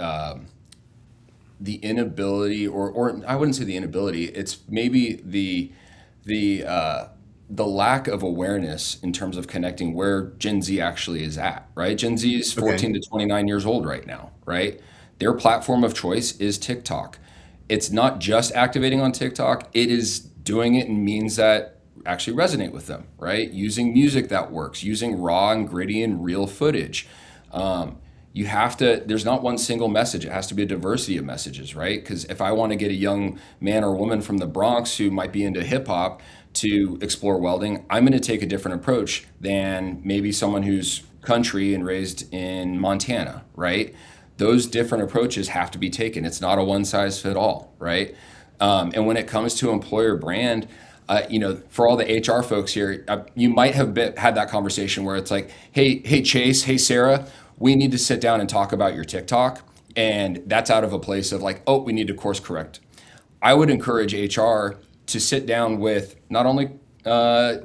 inability, or I wouldn't say the inability. It's maybe the the lack of awareness in terms of connecting where Gen Z actually is at, right? Gen Z is Okay. 14 to 29 years old right now, right? Their platform of choice is TikTok. It's not just activating on TikTok, it is doing it in means that actually resonate with them, right? Using music that works, using raw and gritty and real footage. Um, you have to, there's not one single message. It has to be a diversity of messages, right? Because if I want to get a young man or woman from the Bronx who might be into hip hop to explore welding, I'm going to take a different approach than maybe someone who's country and raised in Montana, right? Those different approaches have to be taken. It's not a one size fit all, right? And when it comes to employer brand, for all the HR folks here, you might have had that conversation where it's like, hey, Chase, hey, Sarah, we need to sit down and talk about your TikTok. And that's out of a place of like, oh, we need to course correct. I would encourage HR to sit down with not only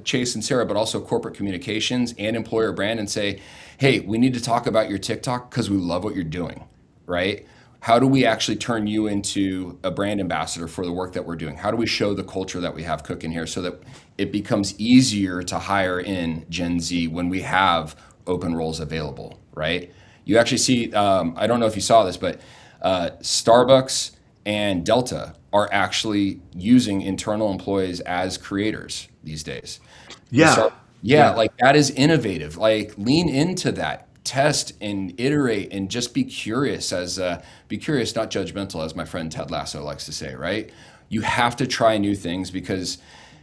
Chase and Sarah, but also corporate communications and employer brand and say, hey, we need to talk about your TikTok because we love what you're doing, right? How do we actually turn you into a brand ambassador for the work that we're doing? How do we show the culture that we have cooking here so that it becomes easier to hire in Gen Z when we have open roles available, right? You actually see, I don't know if you saw this, but Starbucks and Delta are actually using internal employees as creators these days. The Yeah. Star- yeah, Yeah. like that is innovative. Like lean into that, test and iterate, and just be curious, not judgmental, as my friend Ted Lasso likes to say. Right? You have to try new things because,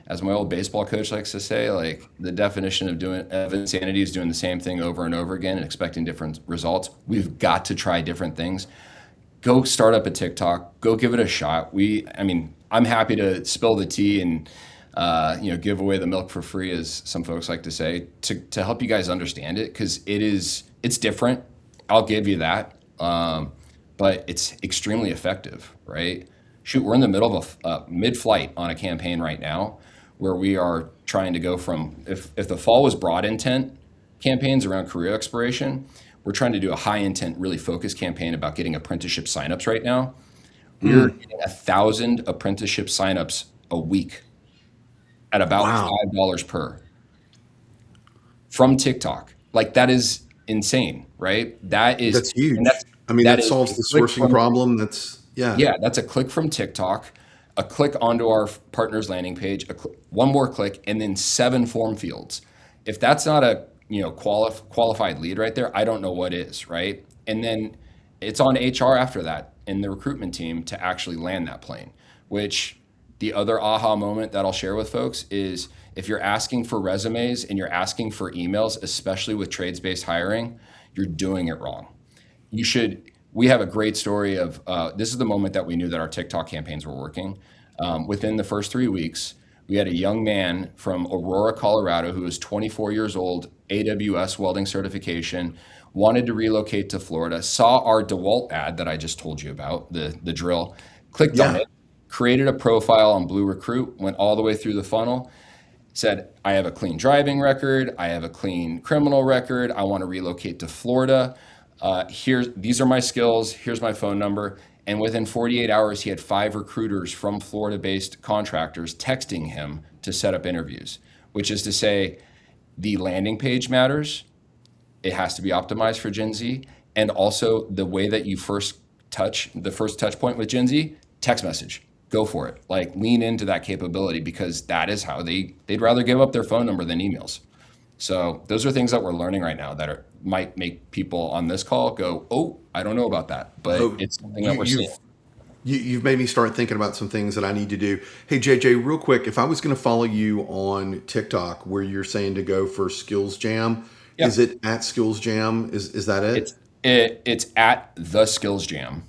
as my old baseball coach likes to say, like the definition of insanity is doing the same thing over and over again and expecting different results. We've got to try different things. Go start up a TikTok. Go give it a shot. I'm happy to spill the tea and give away the milk for free, as some folks like to say, to help you guys understand it because it's different. I'll give you that, but it's extremely effective, right? Shoot, we're in the middle of a mid-flight on a campaign right now, where we are trying to go from if the fall was broad intent campaigns around career exploration, we're trying to do a high intent, really focused campaign about getting apprenticeship signups right now. We're Mm. getting 1,000 apprenticeship signups a week at about Wow. $5 per from TikTok. Like that is insane, right? That is, That's and huge. that's I mean, that that is solves a the click sourcing from problem. Yeah. yeah, that's a click from TikTok, a click onto our partners landing page, one more click, and then 7 form fields. If that's not a qualified lead right there, I don't know what is, right? And then it's on HR after that and the recruitment team to actually land that plane. Which the other aha moment that I'll share with folks is if you're asking for resumes and you're asking for emails, especially with trades-based hiring, you're doing it wrong. We have a great story of this is the moment that we knew that our TikTok campaigns were working. Within the first 3 weeks, we had a young man from Aurora, Colorado, who was 24 years old, AWS welding certification, wanted to relocate to Florida, saw our DeWalt ad that I just told you about, the drill, clicked on Yeah. it, created a profile on Blue Recruit, went all the way through the funnel, said, I have a clean driving record, I have a clean criminal record, I want to relocate to Florida. These are my skills, here's my phone number. And within 48 hours, he had 5 recruiters from Florida-based contractors texting him to set up interviews, which is to say the landing page matters. It has to be optimized for Gen Z. And also the way that you the first touch point with Gen Z, text message. Go for it. Like, lean into that capability, because that is how they'd rather give up their phone number than emails. So those are things that we're learning right now that might make people on this call go, oh, I don't know about that. But Oh, it's something that we're seeing. You've made me start thinking about some things that I need to do. Hey, JJ, real quick, if I was going to follow you on TikTok, where you're saying to go for Skills Jam, Yeah. is it at Skills Jam? Is that it? It's at the Skills Jam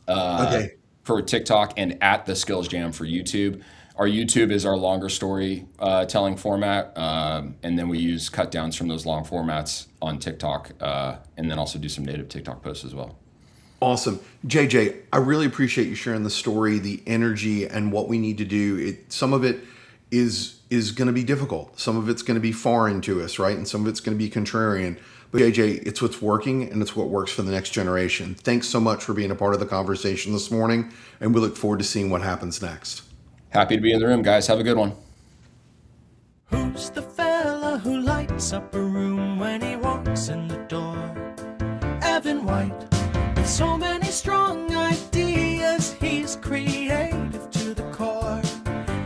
Okay. for TikTok, and at the Skills Jam for YouTube. Our YouTube is our longer story telling format, and then we use cut downs from those long formats on TikTok, and then also do some native TikTok posts as well. Awesome. JJ, I really appreciate you sharing the story, the energy, and what we need to do. Some of it is going to be difficult. Some of it's going to be foreign to us, right? And some of it's going to be contrarian. But JJ, it's what's working, and it's what works for the next generation. Thanks so much for being a part of the conversation this morning, and we look forward to seeing what happens next. Happy to be in the room, guys. Have a good one. Who's the fella who lights up a room when he walks in the door? Evan White. With so many strong ideas, he's creative to the core.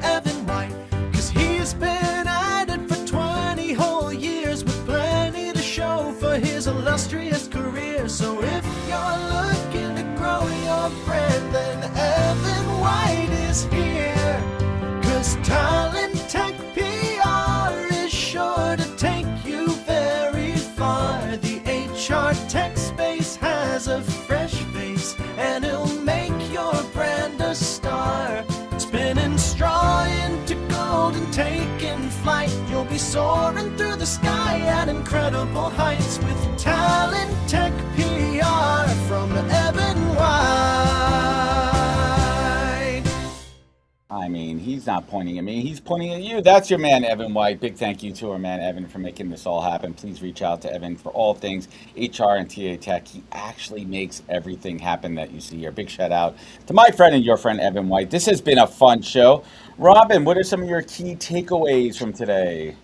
Evan White, 'cause he's been at it for 20 whole years with plenty to show for his illustrious career. So if you're looking to grow your brand, then Evan White is here. 'Cause talent tech PR is sure to take you very far. The HR tech space has a fresh face, and it'll make your brand a star. Spinning straw into gold and taking flight, you'll be soaring through the sky at incredible heights with talent tech PR from Evan White. I mean, he's not pointing at me. He's pointing at you. That's your man, Evan White. Big thank you to our man, Evan, for making this all happen. Please reach out to Evan for all things HR and TA Tech. He actually makes everything happen that you see here. Big shout out to my friend and your friend, Evan White. This has been a fun show. Robin, what are some of your key takeaways from today?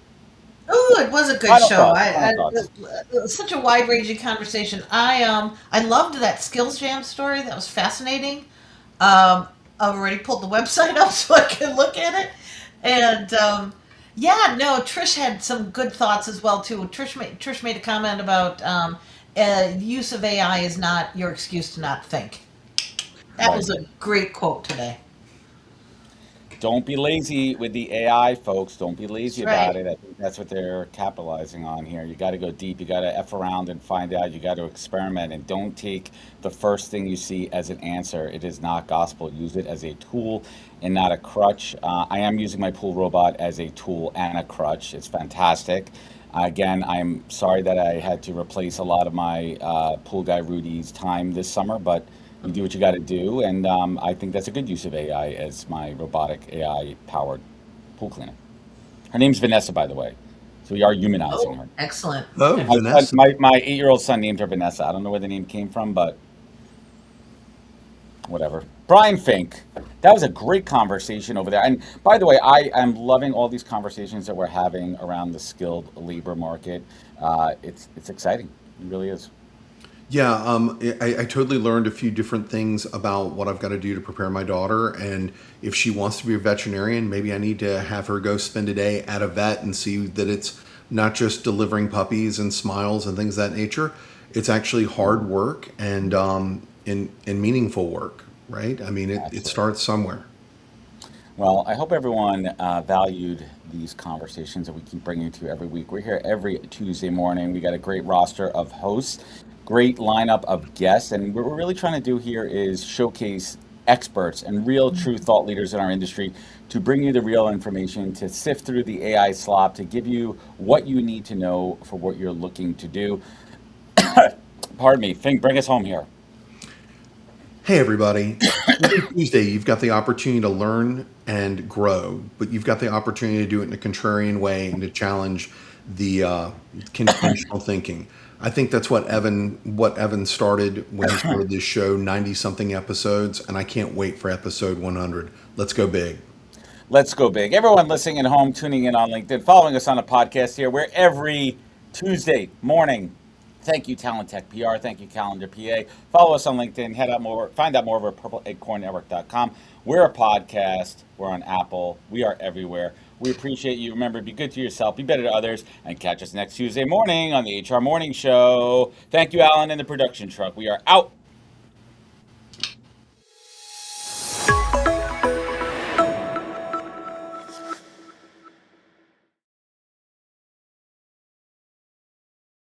Oh, it was a good Final show. thoughts, final thoughts. Such a wide-ranging conversation. I loved that Skills Jam story. That was fascinating. I've already pulled the website up so I can look at it. And yeah, no, Trish had some good thoughts as well too. Trish made a comment about use of AI is not your excuse to not think. That was a great quote today. Don't be lazy with the AI, folks. Don't be lazy That's about right. it. I think that's what they're capitalizing on here. You got to go deep. You got to F around and find out. You got to experiment, and don't take the first thing you see as an answer. It is not gospel. Use it as a tool and not a crutch. I am using my pool robot as a tool and a crutch. It's fantastic. Again, I'm sorry that I had to replace a lot of my pool guy Rudy's time this summer, but you do what you got to do, and I think that's a good use of AI as my robotic AI-powered pool cleaner. Her name's Vanessa, by the way, so we are humanizing her. Excellent. Oh, Vanessa. My 8-year-old son named her Vanessa. I don't know where the name came from, but whatever. Brian Fink, that was a great conversation over there. And by the way, I am loving all these conversations that we're having around the skilled labor market. It's exciting. It really is. Yeah, I totally learned a few different things about what I've got to do to prepare my daughter. And if she wants to be a veterinarian, maybe I need to have her go spend a day at a vet and see that it's not just delivering puppies and smiles and things of that nature. It's actually hard work and meaningful work, right? I mean, it starts somewhere. Well, I hope everyone valued these conversations that we keep bringing to you every week. We're here every Tuesday morning. We got a great roster of hosts, great lineup of guests, and what we're really trying to do here is showcase experts and real true thought leaders in our industry to bring you the real information, to sift through the AI slop, to give you what you need to know for what you're looking to do. Pardon me. Fink, bring us home here. Hey, everybody. Every Tuesday, you've got the opportunity to learn and grow, but you've got the opportunity to do it in a contrarian way and to challenge the conventional thinking. I think that's what Evan started when he started this show, 90 something episodes, and I can't wait for episode 100. Let's go big. Let's go big. Everyone listening at home, tuning in on LinkedIn, following us on a podcast here, we're every Tuesday morning. Thank you, Talent Tech PR. Thank you, Calendar PA. Follow us on LinkedIn. Find out more over at purpleacornnetwork.com. We're a podcast. We're on Apple. We are everywhere. We appreciate you. Remember, be good to yourself, be better to others, and catch us next Tuesday morning on the HR Morning Show. Thank you, Alan, and the production truck. We are out.